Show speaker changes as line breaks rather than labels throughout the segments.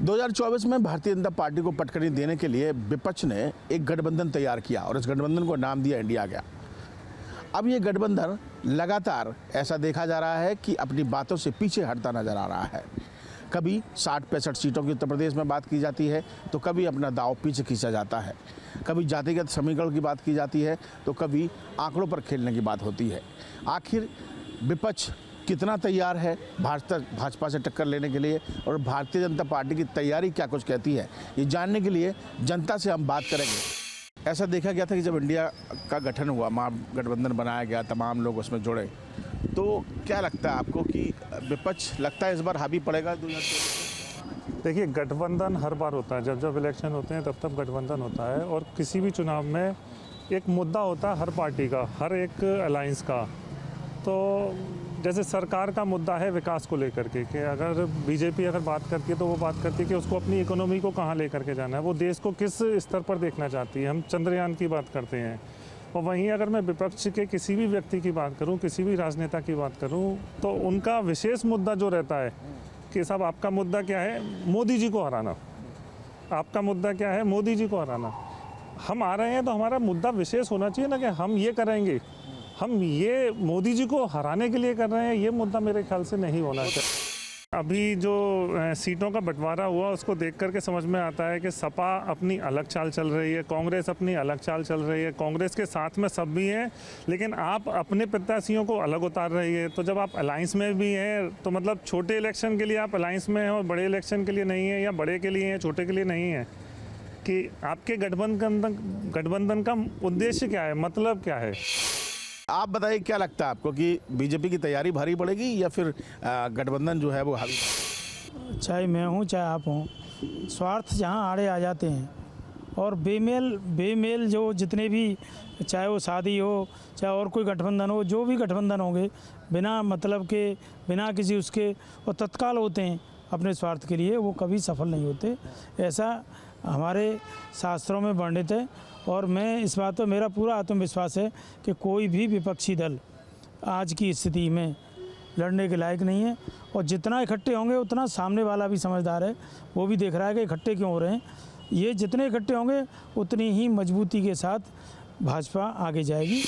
2024 में भारतीय जनता पार्टी को पटखनी देने के लिए विपक्ष ने एक गठबंधन तैयार किया और इस गठबंधन को नाम दिया इंडिया गया। अब ये गठबंधन लगातार ऐसा देखा जा रहा है कि अपनी बातों से पीछे हटता नजर आ रहा है। कभी 60-65 सीटों की उत्तर प्रदेश में बात की जाती है तो कभी अपना दांव पीछे खींचा जाता है, कभी जातिगत समीकरण की बात की जाती है तो कभी आंकड़ों पर खेलने की बात होती है। आखिर विपक्ष कितना तैयार है भाजपा से टक्कर लेने के लिए और भारतीय जनता पार्टी की तैयारी क्या कुछ कहती है, ये जानने के लिए जनता से हम बात करेंगे। ऐसा देखा गया था कि जब इंडिया का गठन हुआ, महागठबंधन बनाया गया, तमाम लोग उसमें जुड़े, तो क्या लगता है आपको कि विपक्ष लगता है इस बार हावी पड़ेगा 2024?
देखिए, गठबंधन हर बार होता है, जब जब इलेक्शन होते हैं तब तब गठबंधन होता है और किसी भी चुनाव में एक मुद्दा होता है हर पार्टी का, हर एक अलायंस का। तो जैसे सरकार का मुद्दा है विकास को लेकर के कि अगर बीजेपी अगर बात करती है तो वो बात करती है कि उसको अपनी इकोनॉमी को कहाँ लेकर के जाना है, वो देश को किस स्तर पर देखना चाहती है। हम चंद्रयान की बात करते हैं। और वहीं अगर मैं विपक्ष के किसी भी व्यक्ति की बात करूं, किसी भी राजनेता की बात करूं, तो उनका विशेष मुद्दा जो रहता है कि साहब आपका मुद्दा क्या है, मोदी जी को हराना। आपका मुद्दा क्या है, मोदी जी को हराना। हम आ रहे हैं तो हमारा मुद्दा विशेष होना चाहिए ना कि हम ये करेंगे, हम ये मोदी जी को हराने के लिए कर रहे हैं, ये मुद्दा मेरे ख्याल से नहीं होना चाहिए। अभी जो सीटों का बंटवारा हुआ उसको देख करके समझ में आता है कि सपा अपनी अलग चाल चल रही है, कांग्रेस अपनी अलग चाल चल रही है, कांग्रेस के साथ में सब भी हैं, लेकिन आप अपने प्रत्याशियों को अलग उतार रही है। तो जब आप अलायंस में भी हैं तो मतलब छोटे इलेक्शन के लिए आप अलायंस में हैं और बड़े इलेक्शन के लिए नहीं है, या बड़े के लिए हैं छोटे के लिए नहीं है, कि आपके गठबंधन का उद्देश्य क्या है, मतलब क्या है?
आप बताइए, क्या लगता है आपको कि बीजेपी की तैयारी भारी पड़ेगी या फिर गठबंधन जो है वो हावी?
चाहे मैं हूँ चाहे आप हों, स्वार्थ जहाँ आड़े आ जाते हैं और बेमेल जो जितने भी, चाहे वो शादी हो चाहे और कोई गठबंधन हो, जो भी गठबंधन होंगे बिना मतलब के, बिना किसी उसके, वो तत्काल होते हैं अपने स्वार्थ के लिए, वो कभी सफल नहीं होते। ऐसा हमारे शास्त्रों में वर्णित है और मैं इस बात पर, मेरा पूरा आत्मविश्वास है कि कोई भी विपक्षी दल आज की स्थिति में लड़ने के लायक नहीं है। और जितना इकट्ठे होंगे उतना सामने वाला भी समझदार है, वो भी देख रहा है कि इकट्ठे क्यों हो रहे हैं। ये जितने इकट्ठे होंगे उतनी ही मजबूती के साथ भाजपा आगे जाएगी।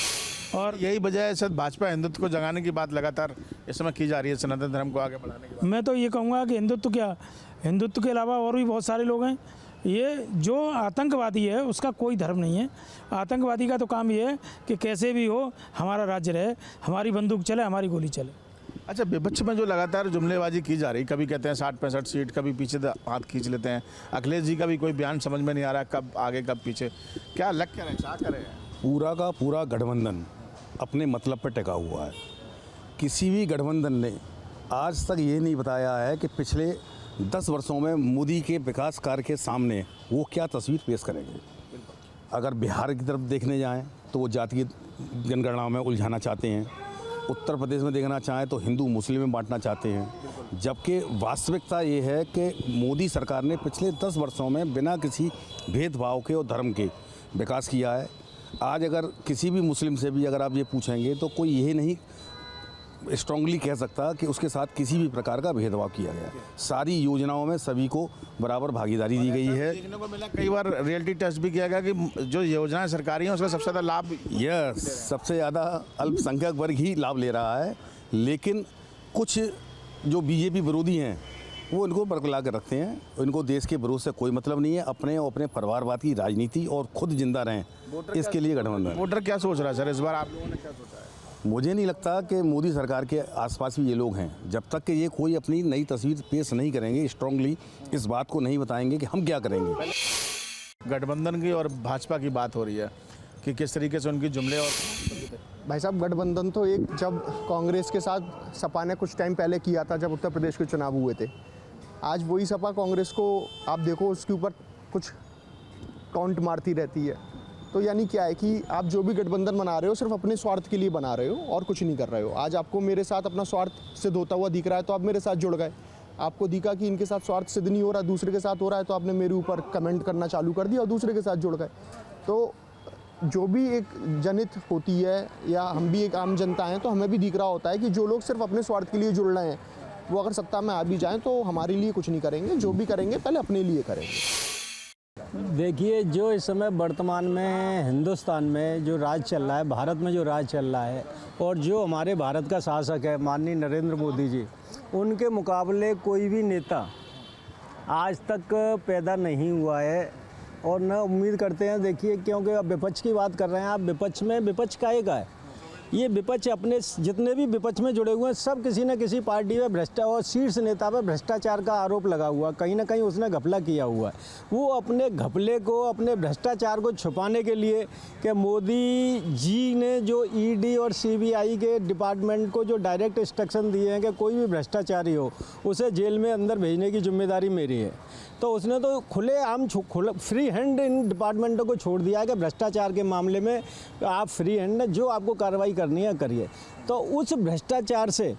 और यही वजह है सर, भाजपा हिंदुत्व को जगाने की बात लगातार इस समय की जा रही है, सनातन धर्म को आगे बढ़ाने की बात।
मैं तो ये कहूँगा कि हिंदुत्व क्या, हिंदुत्व के अलावा और भी बहुत सारे लोग हैं। ये जो आतंकवादी है उसका कोई धर्म नहीं है। आतंकवादी का तो काम ये है कि कैसे भी हो हमारा राज्य रहे, हमारी बंदूक चले, हमारी गोली चले।
अच्छा, विपक्ष में जो लगातार जुमलेबाजी की जा रही, कभी कहते हैं 60-65 सीट, कभी पीछे हाथ खींच लेते हैं। अखिलेश जी का भी कोई बयान समझ में नहीं आ रहा, कब आगे कब पीछे, क्या लग क्या रहे, क्या करें?
पूरा का पूरा गठबंधन अपने मतलब पर टिका हुआ है। किसी भी गठबंधन ने आज तक ये नहीं बताया है कि पिछले 10 वर्षों में मोदी के विकास कार्य के सामने वो क्या तस्वीर पेश करेंगे। अगर बिहार की तरफ देखने जाएं तो वो जातीय जनगणना में उलझाना चाहते हैं, उत्तर प्रदेश में देखना चाहें तो हिंदू मुस्लिम में बांटना चाहते हैं, जबकि वास्तविकता ये है कि मोदी सरकार ने पिछले 10 वर्षों में बिना किसी भेदभाव के और धर्म के विकास किया है। आज अगर किसी भी मुस्लिम से भी अगर आप ये पूछेंगे तो कोई ये नहीं स्ट्रांगली कह सकता कि उसके साथ किसी भी प्रकार का भेदभाव किया गया। सारी योजनाओं में सभी को बराबर भागीदारी दी गई है।
देखने को मिला, कई बार रियलिटी टेस्ट भी किया गया कि जो योजनाएं सरकारी हैं उसका सबसे ज़्यादा लाभ,
यस, सबसे ज़्यादा अल्पसंख्यक वर्ग ही लाभ ले रहा है। लेकिन कुछ जो बीजेपी विरोधी हैं वो इनको बरकला कर रखते हैं। इनको देश के विरोध से कोई मतलब नहीं है, अपने और अपने परिवारवाद की राजनीति और खुद जिंदा रहें, इसके लिए गठबंधन।
वोटर क्या सोच रहा है सर इस बार, आप लोगों ने क्या सोचा है?
मुझे नहीं लगता कि मोदी सरकार के आसपास भी ये लोग हैं। जब तक कि ये कोई अपनी नई तस्वीर पेश नहीं करेंगे, स्ट्रांगली इस बात को नहीं बताएंगे कि हम क्या करेंगे।
गठबंधन की और भाजपा की बात हो रही है कि किस तरीके से उनकी जुमले और
भाई साहब, गठबंधन तो एक जब कांग्रेस के साथ सपा ने कुछ टाइम पहले किया था, जब उत्तर प्रदेश के चुनाव हुए थे। आज वही सपा कांग्रेस को आप देखो, उसके ऊपर कुछ टॉन्ट मारती रहती है। तो यानी क्या है कि आप जो भी गठबंधन बना रहे हो सिर्फ अपने स्वार्थ के लिए बना रहे हो और कुछ नहीं कर रहे हो। आज आपको मेरे साथ अपना स्वार्थ सिद्ध होता हुआ दिख रहा है तो आप मेरे साथ जुड़ गए। आपको दिखा कि इनके साथ स्वार्थ सिद्ध नहीं हो रहा, दूसरे के साथ हो रहा है, तो आपने मेरे ऊपर कमेंट करना चालू कर दिया और दूसरे के साथ जुड़ गए। तो जो भी एक जनहित होती है या हम भी एक आम जनता हैं, तो हमें भी दिख रहा होता है कि जो लोग सिर्फ अपने स्वार्थ के लिए जुड़ रहे हैं वो अगर सत्ता में आ भी जाएं तो हमारे लिए कुछ नहीं करेंगे, जो भी करेंगे पहले अपने लिए करेंगे।
देखिए, जो इस समय वर्तमान में हिंदुस्तान में जो राज चल रहा है, भारत में जो राज चल रहा है, और जो हमारे भारत का शासक है माननीय नरेंद्र मोदी जी, उनके मुकाबले कोई भी नेता आज तक पैदा नहीं हुआ है और न उम्मीद करते हैं। देखिए, क्योंकि अब विपक्ष की बात कर रहे हैं आप, विपक्ष में विपक्ष काहेगा है? ये विपक्ष अपने जितने भी विपक्ष में जुड़े हुए हैं सब किसी न किसी पार्टी में भ्रष्टाचार और शीर्ष नेता पर भ्रष्टाचार का आरोप लगा हुआ, कहीं ना कहीं उसने घपला किया हुआ है। वो अपने घपले को, अपने भ्रष्टाचार को छुपाने के लिए कि मोदी जी ने जो ईडी और सीबीआई के डिपार्टमेंट को जो डायरेक्ट इंस्ट्रक्शन दिए हैं कि कोई भी भ्रष्टाचारी हो उसे जेल में अंदर भेजने की जिम्मेदारी मेरी है, तो उसने तो खुलेआम फ्री हैंड इन डिपार्टमेंटों को छोड़ दिया है कि भ्रष्टाचार के मामले में आप फ्री हैंड है, जो आपको कार्रवाई करनी है करिए। तो उस भ्रष्टाचार से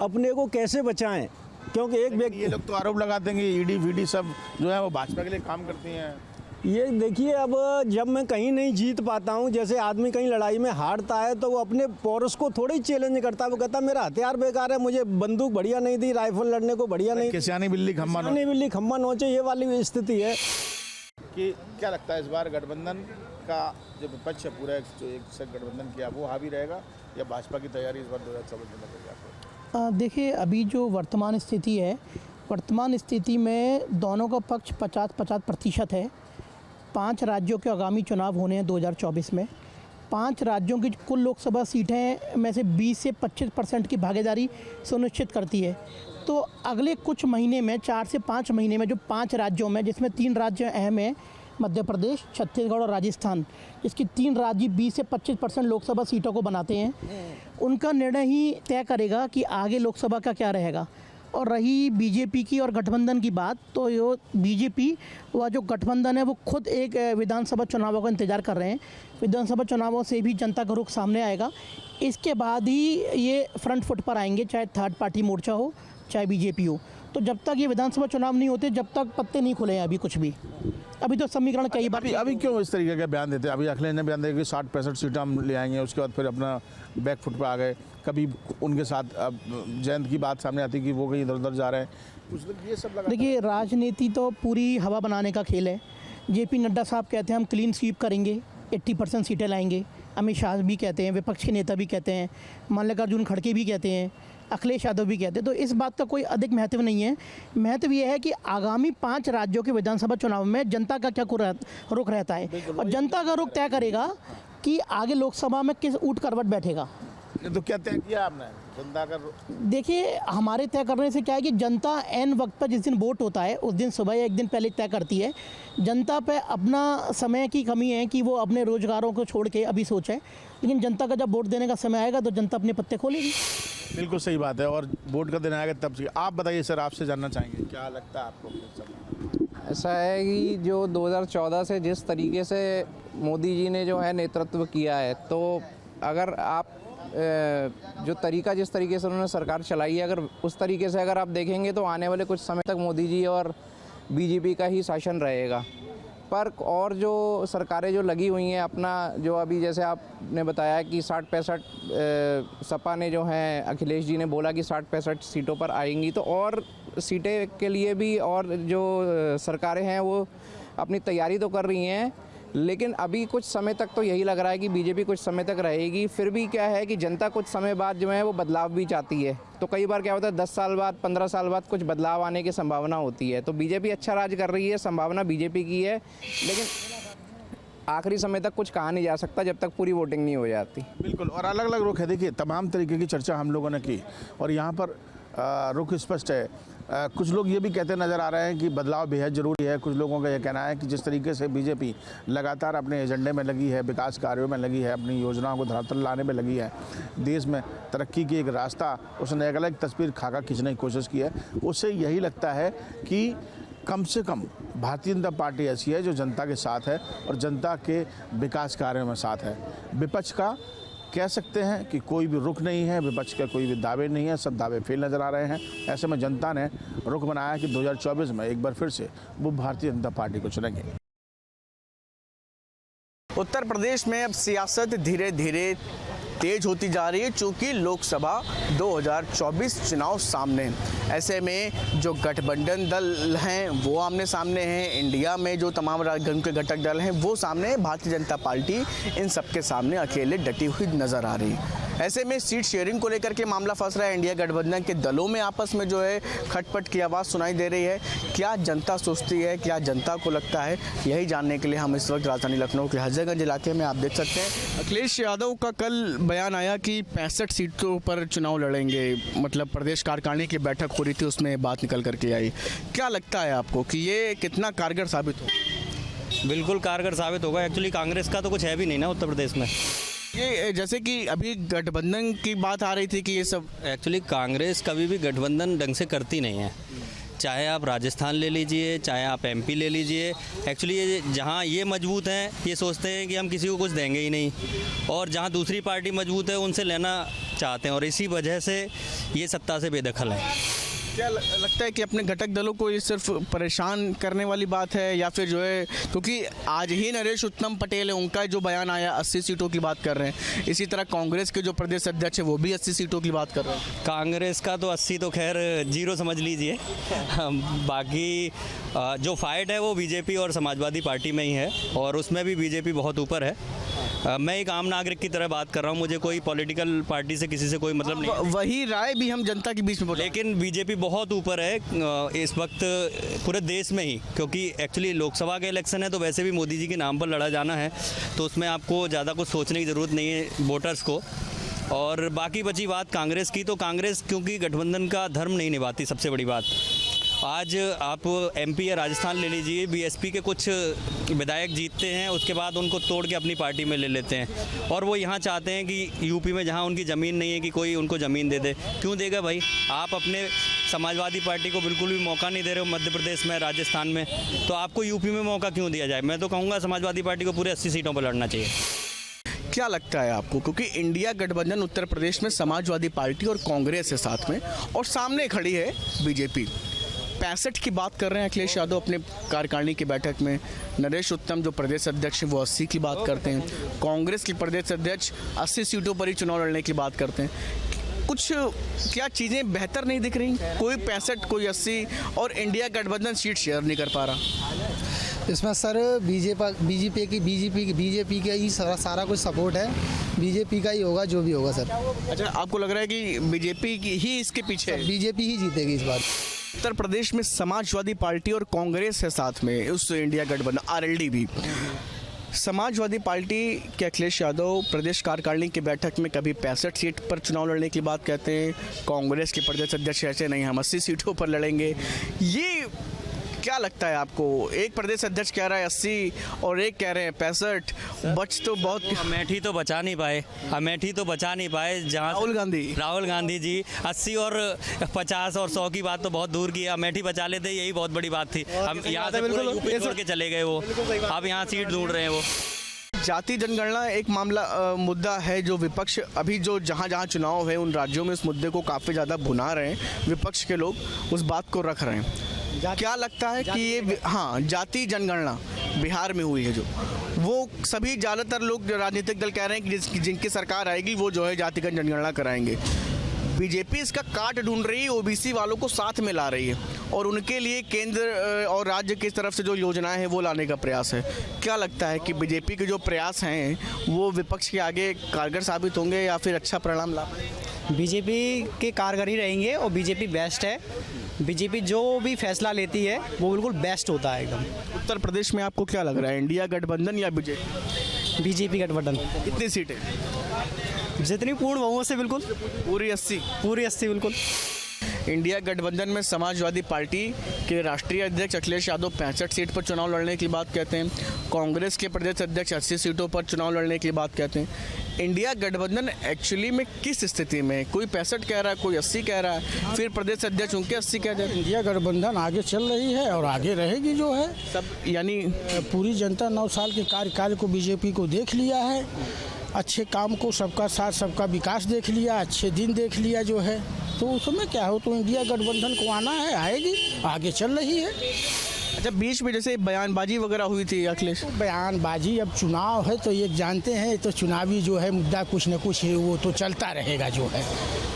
अपने को कैसे बचाएं? क्योंकि एक व्यक्ति,
ये लोग तो आरोप लगाते हैं कि ईडी वीडी सब जो है वो भाजपा के लिए काम करती हैं।
ये देखिए, अब जब मैं कहीं नहीं जीत पाता हूँ, जैसे आदमी कहीं लड़ाई में हारता है तो वो अपने पौरुष को थोड़ा ही चैलेंज करता है। वो कहता है मेरा हथियार बेकार है, मुझे बंदूक बढ़िया नहीं दी, राइफल लड़ने को बढ़िया नहीं,
किसानी बिल्ली खम्मा
किसानी बिल्ली खम्मा नोचे, ये वाली स्थिति है।
कि क्या लगता है इस बार गठबंधन का जो विपक्ष है पूरा जो एक साथ गठबंधन किया वो हावी रहेगा या भाजपा की तैयारी इस बार 2024 में लगेगी आपको?
देखिए, अभी जो वर्तमान स्थिति है, वर्तमान स्थिति में दोनों का पक्ष 50-50% है। 5 राज्यों के आगामी चुनाव होने हैं 2024 में। 5 राज्यों की कुल लोकसभा सीटें में से 20 से 25% की भागीदारी सुनिश्चित करती है। तो अगले कुछ महीने में 4 से 5 महीने में जो 5 राज्यों में, जिसमें 3 राज्य अहम हैं, मध्य प्रदेश, छत्तीसगढ़ और राजस्थान, जिसकी 3 राज्य 20 से 25% लोकसभा सीटों को बनाते हैं, उनका निर्णय ही तय करेगा कि आगे लोकसभा का क्या रहेगा। और रही बीजेपी की और गठबंधन की बात, तो ये बीजेपी व जो गठबंधन है वो खुद एक विधानसभा चुनावों का इंतज़ार कर रहे हैं। विधानसभा चुनावों से भी जनता का रुख सामने आएगा, इसके बाद ही ये फ्रंट फुट पर आएंगे, चाहे थर्ड पार्टी मोर्चा हो चाहे बीजेपी हो। तो जब तक ये विधानसभा चुनाव नहीं होते, जब तक पत्ते नहीं खुले हैं अभी कुछ भी। अभी तो समीकरण कई बार
अभी क्यों इस तरीके का बयान देते हैं? अभी अखिलेश ने बयान दिया कि 60-65 सीटें हम ले आएंगे, उसके बाद फिर अपना बैक फुट पर आ गए। कभी उनके साथ जयंत की बात सामने आती कि वो कहीं इधर उधर जा रहे हैं, कुछ लोग ये सब लगा।
देखिए, राजनीति तो पूरी हवा बनाने का खेल है। जेपी नड्डा साहब कहते हैं हम क्लीन स्वीप करेंगे, 80% सीटें लाएंगे। अमित शाह भी कहते हैं, विपक्ष के नेता भी कहते हैं, मल्लिकार्जुन खड़गे भी कहते हैं, अखिलेश यादव भी कहते हैं। तो इस बात का कोई अधिक महत्व नहीं है। महत्व यह है कि आगामी 5 राज्यों के विधानसभा चुनाव में जनता का क्या रुख रहता है, और जनता का रुख तय करेगा कि आगे लोकसभा में किस ऊँट करवट बैठेगा।
तो क्या तय किया आपने जनता का?
देखिए, हमारे तय करने से क्या है कि जनता एन वक्त पर जिस दिन वोट होता है उस दिन सुबह या एक दिन पहले तय करती है। जनता पे अपना समय की कमी है कि वो अपने रोजगारों को छोड़ के अभी सोचें, लेकिन जनता का जब वोट देने का समय आएगा तो जनता अपने पत्ते खोलेगी।
बिल्कुल सही बात है, और वोट का दिन आएगा तब से। आप बताइए सर, आपसे जानना चाहेंगे क्या लगता है आपको?
ऐसा है कि जो 2014 से जिस तरीके से मोदी जी ने जो है नेतृत्व किया है, तो अगर आप जो तरीका जिस तरीके से उन्होंने सरकार चलाई है, अगर उस तरीके से अगर आप देखेंगे तो आने वाले कुछ समय तक मोदी जी और बीजेपी का ही शासन रहेगा। पर और जो सरकारें जो लगी हुई हैं अपना, जो अभी जैसे आपने बताया कि 60-65 सपा ने जो है, अखिलेश जी ने बोला कि 60-65 सीटों पर आएंगी, तो और सीटें के लिए भी और जो सरकारें हैं वो अपनी तैयारी तो कर रही हैं। लेकिन अभी कुछ समय तक तो यही लग रहा है कि बीजेपी कुछ समय तक रहेगी। फिर भी क्या है कि जनता कुछ समय बाद जो है वो बदलाव भी चाहती है। तो कई बार क्या होता है 10 साल बाद, 15 साल बाद कुछ बदलाव आने की संभावना होती है। तो बीजेपी अच्छा राज कर रही है, संभावना बीजेपी की है, लेकिन आखिरी समय तक कुछ कहा नहीं जा सकता जब तक पूरी वोटिंग नहीं हो जाती।
बिल्कुल, और अलग अलग रुख है। देखिए, तमाम तरीके की चर्चा हम लोगों ने की और यहाँ पर रुख स्पष्ट है। कुछ लोग ये भी कहते नज़र आ रहे हैं कि बदलाव बेहद ज़रूरी है। कुछ लोगों का ये कहना है कि जिस तरीके से बीजेपी लगातार अपने एजेंडे में लगी है, विकास कार्यों में लगी है, अपनी योजनाओं को धरातल लाने में लगी है, देश में तरक्की की एक रास्ता उसने एक अलग तस्वीर खाका खींचने की कोशिश की है, उससे यही लगता है कि कम से कम भारतीय जनता पार्टी ऐसी है जो जनता के साथ है और जनता के विकास कार्यों में साथ है। विपक्ष का कह सकते हैं कि कोई भी रुख नहीं है, विपक्ष के कोई भी दावे नहीं है, सब दावे फेल नज़र आ रहे हैं। ऐसे में जनता ने रुख बनाया कि 2024 में एक बार फिर से वो भारतीय जनता पार्टी को चुनेंगे।
उत्तर प्रदेश में अब सियासत धीरे धीरे
तेज होती जा रही है, चूँकि लोकसभा 2024 चुनाव सामने हैं। ऐसे में जो गठबंधन दल हैं वो आमने सामने हैं, इंडिया में जो तमाम राज्यों के घटक दल हैं वो सामने हैं, भारतीय जनता पार्टी इन सबके सामने अकेले डटी हुई नज़र आ रही है। ऐसे में सीट शेयरिंग को लेकर के मामला फंस रहा है, इंडिया गठबंधन के दलों में आपस में जो है खटपट की आवाज़ सुनाई दे रही है। क्या जनता सोचती है, क्या जनता को लगता है, यही जानने के लिए हम इस वक्त राजधानी लखनऊ के हजरतगंज इलाके में आप देख सकते हैं। अखिलेश यादव का कल बयान आया कि 65 सीटों पर चुनाव लड़ेंगे, मतलब प्रदेश कार्यकारिणी की बैठक हो रही थी उसमें बात निकल करके आई। क्या लगता है आपको कि ये कितना कारगर साबित हो?
बिल्कुल कारगर साबित होगा। एक्चुअली कांग्रेस का तो कुछ है भी नहीं ना उत्तर प्रदेश में।
ये जैसे कि अभी गठबंधन की बात आ रही थी कि ये सब
एक्चुअली कांग्रेस कभी भी गठबंधन ढंग से करती नहीं है, चाहे आप राजस्थान ले लीजिए, चाहे आप एमपी ले लीजिए। एक्चुअली ये जहाँ ये मजबूत हैं ये सोचते हैं कि हम किसी को कुछ देंगे ही नहीं, और जहाँ दूसरी पार्टी मजबूत है उनसे लेना चाहते हैं, और इसी वजह से ये सत्ता से बेदखल है।
क्या लगता है कि अपने घटक दलों को ये सिर्फ परेशान करने वाली बात है, या फिर जो है, क्योंकि आज ही नरेश उत्तम पटेल है, उनका जो बयान आया 80 सीटों की बात कर रहे हैं, इसी तरह कांग्रेस के जो प्रदेश अध्यक्ष है वो भी 80 सीटों की बात कर रहे हैं।
कांग्रेस का तो 80 तो खैर जीरो समझ लीजिए। बाकी जो फाइट है वो बीजेपी और समाजवादी पार्टी में ही है, और उसमें भी बीजेपी बहुत ऊपर है। मैं एक आम नागरिक की तरह बात कर रहा हूँ, मुझे कोई पॉलिटिकल पार्टी से किसी से कोई मतलब नहीं।
वही राय भी हम जनता के बीच में बोले,
लेकिन बीजेपी बहुत ऊपर है इस वक्त पूरे देश में ही, क्योंकि एक्चुअली लोकसभा के इलेक्शन है तो वैसे भी मोदी जी के नाम पर लड़ा जाना है, तो उसमें आपको ज़्यादा कुछ सोचने की ज़रूरत नहीं है वोटर्स को। और बाकी बची बात कांग्रेस की, तो कांग्रेस क्योंकि गठबंधन का धर्म नहीं निभाती, सबसे बड़ी बात। आज आप एमपी या राजस्थान ले लीजिए, बीएसपी के कुछ विधायक जीतते हैं, उसके बाद उनको तोड़ के अपनी पार्टी में ले लेते हैं, और वो यहाँ चाहते हैं कि यूपी में जहाँ उनकी ज़मीन नहीं है कि कोई उनको ज़मीन दे दे। क्यों देगा भाई? आप अपने समाजवादी पार्टी को बिल्कुल भी मौका नहीं दे रहे हो मध्य प्रदेश में, राजस्थान में, तो आपको यूपी में मौका क्यों दिया जाए? मैं तो कहूँगा समाजवादी पार्टी को पूरे 80 सीटों पर लड़ना चाहिए।
क्या लगता है आपको, क्योंकि इंडिया गठबंधन उत्तर प्रदेश में समाजवादी पार्टी और कांग्रेस है साथ में, और सामने खड़ी है बीजेपी। 65 की बात कर रहे हैं अखिलेश यादव अपने कार्यकारिणी की बैठक में, नरेश उत्तम जो प्रदेश अध्यक्ष हैं वो 80 की बात करते हैं, कांग्रेस के प्रदेश अध्यक्ष 80 सीटों पर ही चुनाव लड़ने की बात करते हैं। कुछ क्या चीज़ें बेहतर नहीं दिख रही? कोई 65, कोई 80, और इंडिया गठबंधन सीट शेयर नहीं कर पा रहा।
इसमें सर बीजेपी का ही सारा कुछ सपोर्ट है, बीजेपी का ही होगा जो भी होगा सर।
अच्छा, आपको लग रहा है कि बीजेपी की ही इसके पीछे है?
बीजेपी ही जीतेगी इस बार।
उत्तर प्रदेश में समाजवादी पार्टी और कांग्रेस है साथ में, उस इंडिया गठबंधन आरएलडी भी। समाजवादी पार्टी के अखिलेश यादव प्रदेश कार्यकारिणी की बैठक में कभी 65 सीट पर चुनाव लड़ने की बात कहते हैं, कांग्रेस के प्रदेश अध्यक्ष ऐसे नहीं, हम 80 सीटों पर लड़ेंगे। ये क्या लगता है आपको? एक प्रदेश अध्यक्ष कह रहा है 80 और एक कह रहे हैं 65, बच तो बहुत।
अमेठी तो बचा नहीं पाए, जहाँ राहुल गांधी जी 80 और 50 और 100 की बात तो बहुत दूर की है, अमेठी बचा लेते, यही बहुत बड़ी बात थी। हम यहाँ से बिल्कुल यूपी छोड़ के चले गए, वो अब यहाँ सीट ढूंढ रहे हैं। वो
जाति जनगणना एक मामला मुद्दा है जो विपक्ष अभी जो जहाँ जहाँ चुनाव है उन राज्यों में उस मुद्दे को काफ़ी ज़्यादा भुना रहे हैं, विपक्ष के लोग उस बात को रख रहे हैं। क्या लगता है कि ये जाति जनगणना बिहार में हुई है, जो वो सभी ज़्यादातर लोग राजनीतिक दल कह रहे हैं कि जिनकी सरकार आएगी वो जो है जातिगत जनगणना कराएंगे। बीजेपी इसका काट ढूंढ रही है, ओबीसी वालों को साथ में ला रही है, और उनके लिए केंद्र और राज्य की तरफ से जो योजनाएं हैं वो लाने का प्रयास है। क्या लगता है कि बीजेपी के जो प्रयास हैं वो विपक्ष के आगे कारगर साबित होंगे या फिर अच्छा परिणाम ला पाएंगे?
बीजेपी के कारगर ही रहेंगे, और बीजेपी बेस्ट है। बीजेपी जो भी फैसला लेती है वो बिल्कुल बेस्ट होता है एकदम।
उत्तर प्रदेश में आपको क्या लग रहा है, इंडिया गठबंधन या बीजेपी?
बीजेपी गठबंधन।
कितनी सीटें?
जितनी पूर्ण बहुमत से बिल्कुल
पूरी 80
बिल्कुल।
इंडिया गठबंधन में समाजवादी पार्टी के राष्ट्रीय अध्यक्ष अखिलेश यादव 65 सीट पर चुनाव लड़ने की बात कहते हैं, कांग्रेस के प्रदेश अध्यक्ष 80 सीटों पर चुनाव लड़ने की बात कहते हैं। इंडिया गठबंधन एक्चुअली में किस स्थिति में? कोई 65 कह रहा है, कोई 80 कह रहा है, फिर प्रदेश अध्यक्ष उनके 80 कह रहे हैं।
इंडिया गठबंधन आगे चल रही है और आगे रहेगी जो है
सब, यानी
पूरी जनता 9 साल के कार्यकाल को बीजेपी को देख लिया है, अच्छे काम को, सबका साथ सबका विकास देख लिया, अच्छे दिन देख लिया जो है, तो उसमें क्या हो, तो इंडिया गठबंधन को आना है, आएगी, आगे चल रही है।
अच्छा, बीच में जैसे बयानबाजी वगैरह हुई थी अखिलेश,
बयानबाजी, अब चुनाव है तो ये जानते हैं, तो चुनावी जो है मुद्दा कुछ न कुछ वो तो चलता रहेगा जो है।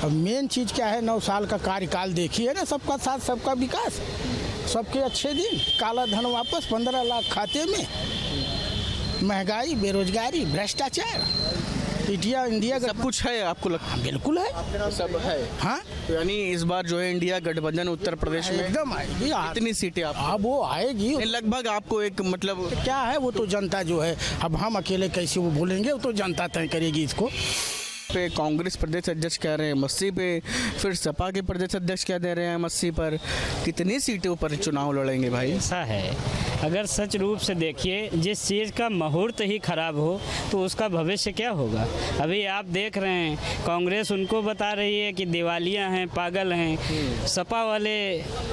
अब मेन चीज़ क्या है, 9 साल का कार्यकाल देखिए ना, सबका साथ सबका विकास, सबके अच्छे दिन, काला धन वापस, 15 लाख खाते में, महंगाई, बेरोजगारी, भ्रष्टाचार, इंडिया
सब कुछ है आपको लगता है?
बिल्कुल है,
सब है।
हाँ,
तो यानी इस बार जो है इंडिया गठबंधन उत्तर प्रदेश में
एकदम आएगी।
कितनी सीटें आप?
हाँ, वो आएगी।
लगभग आपको एक मतलब
क्या है, वो तो जनता जो है, अब हम अकेले कैसे वो बोलेंगे, वो तो जनता तय करेगी इसको।
पे कांग्रेस प्रदेश अध्यक्ष कह रहे हैं 80 पे, फिर सपा के प्रदेश अध्यक्ष कह दे रहे हैं 80 पर। कितनी सीटों पर चुनाव लड़ेंगे भाई?
ऐसा है, अगर सच रूप से देखिए, जिस चीज़ का मुहूर्त ही खराब हो तो उसका भविष्य क्या होगा। अभी आप देख रहे हैं, कांग्रेस उनको बता रही है कि दिवालिया हैं, पागल हैं। सपा वाले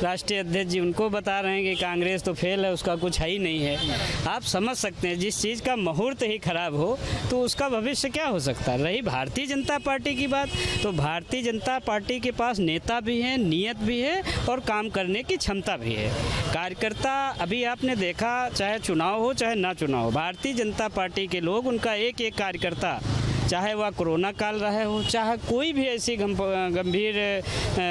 राष्ट्रीय अध्यक्ष जी उनको बता रहे हैं कि कांग्रेस तो फेल है, उसका कुछ है ही नहीं है। आप समझ सकते हैं, जिस चीज़ का मुहूर्त ही खराब हो तो उसका भविष्य क्या हो सकता है। रही भारतीय जनता पार्टी की बात, तो भारतीय जनता पार्टी के पास नेता भी हैं, नियत भी है और काम करने की क्षमता भी है। कार्यकर्ता, अभी आपने देखा, चाहे चुनाव हो चाहे ना चुनाव हो, भारतीय जनता पार्टी के लोग, उनका एक एक कार्यकर्ता, चाहे वह कोरोना काल रहे हो, चाहे कोई भी ऐसी गंभीर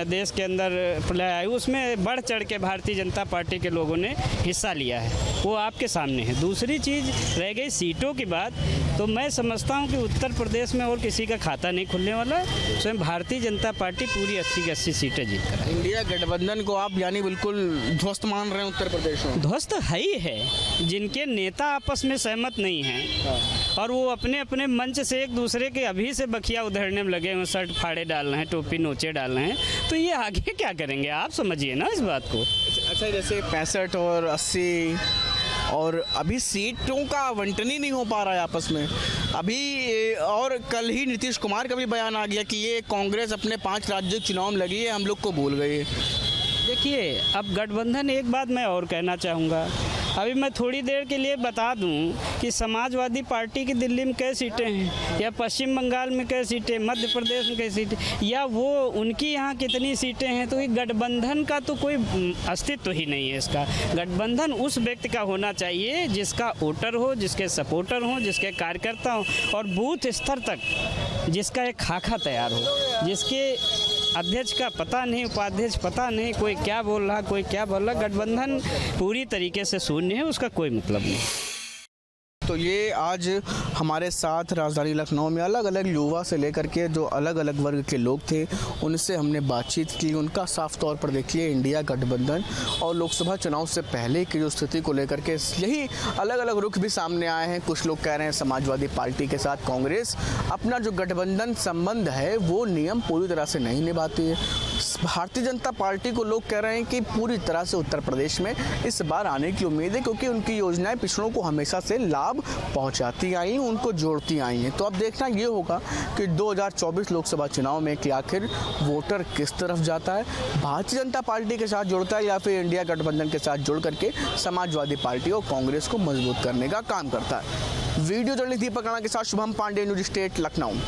देश के अंदर प्रलय आई, उसमें बढ़ चढ़ के भारतीय जनता पार्टी के लोगों ने हिस्सा लिया है, वो आपके सामने है। दूसरी चीज़ रह गई सीटों की बात, तो मैं समझता हूं कि उत्तर प्रदेश में और किसी का खाता नहीं खुलने वाला, स्वयं भारतीय जनता पार्टी पूरी 80 की 80 सीटें जीत कर।
इंडिया गठबंधन को आप यानी बिल्कुल ध्वस्त मान रहे हैं उत्तर प्रदेश में?
ध्वस्त है ही है, जिनके नेता आपस में सहमत नहीं हैं और वो अपने अपने मंच से एक दूसरे के अभी से बखिया उधेड़ने में लगे हुए, शर्ट फाड़े डाल रहे हैं, टोपी नोचे डाल रहे हैं, तो ये आगे क्या करेंगे, आप समझिए ना इस बात को।
अच्छा, जैसे 65 और 80 और अभी सीटों का आवंटन ही नहीं हो पा रहा है आपस में अभी। और कल ही नीतीश कुमार का भी बयान आ गया कि ये कांग्रेस अपने 5 राज्यों के चुनाव में लगी है, हम लोग को भूल गई है।
देखिए, अब गठबंधन, एक बात मैं और कहना चाहूँगा, अभी मैं थोड़ी देर के लिए बता दूं कि समाजवादी पार्टी की दिल्ली में कई सीटें हैं, या पश्चिम बंगाल में कई सीटें, मध्य प्रदेश में कई सीटें, या वो उनकी यहाँ कितनी सीटें हैं। तो ये गठबंधन का तो कोई अस्तित्व ही नहीं है। इसका गठबंधन उस व्यक्ति का होना चाहिए जिसका वोटर हो, जिसके सपोर्टर हों, जिसके कार्यकर्ता हों, और बूथ स्तर तक जिसका एक खाका तैयार हो, जिसके अध्यक्ष का पता नहीं, उपाध्यक्ष पता नहीं, कोई क्या बोल रहा, कोई क्या बोल रहा। गठबंधन पूरी तरीके से शून्य है, उसका कोई मतलब नहीं।
तो ये आज हमारे साथ राजधानी लखनऊ में अलग अलग युवा से लेकर के जो अलग अलग वर्ग के लोग थे, उनसे हमने बातचीत की। उनका साफ तौर पर देखिए, इंडिया गठबंधन और लोकसभा चुनाव से पहले की जो स्थिति को लेकर के यही अलग अलग रुख भी सामने आए हैं। कुछ लोग कह रहे हैं समाजवादी पार्टी के साथ कांग्रेस अपना जो गठबंधन संबंध है वो नियम पूरी तरह से नहीं निभाती है। भारतीय जनता पार्टी को लोग कह रहे हैं कि पूरी तरह से उत्तर प्रदेश में इस बार आने की उम्मीद है, क्योंकि उनकी योजनाएं पिछड़ों को हमेशा से लाभ पहुंचाती आई हैं, उनको जोड़ती आई हैं। तो अब देखना ये होगा कि 2024 लोकसभा चुनाव में कि आखिर वोटर किस तरफ जाता है, भारतीय जनता पार्टी के साथ जुड़ता है या फिर इंडिया गठबंधन के साथ जुड़ करके समाजवादी पार्टी और कांग्रेस को मजबूत करने का काम करता है। वीडियो जर्नलिस्ट दीपक राणा के साथ शुभम पांडे, न्यूज स्टेट लखनऊ।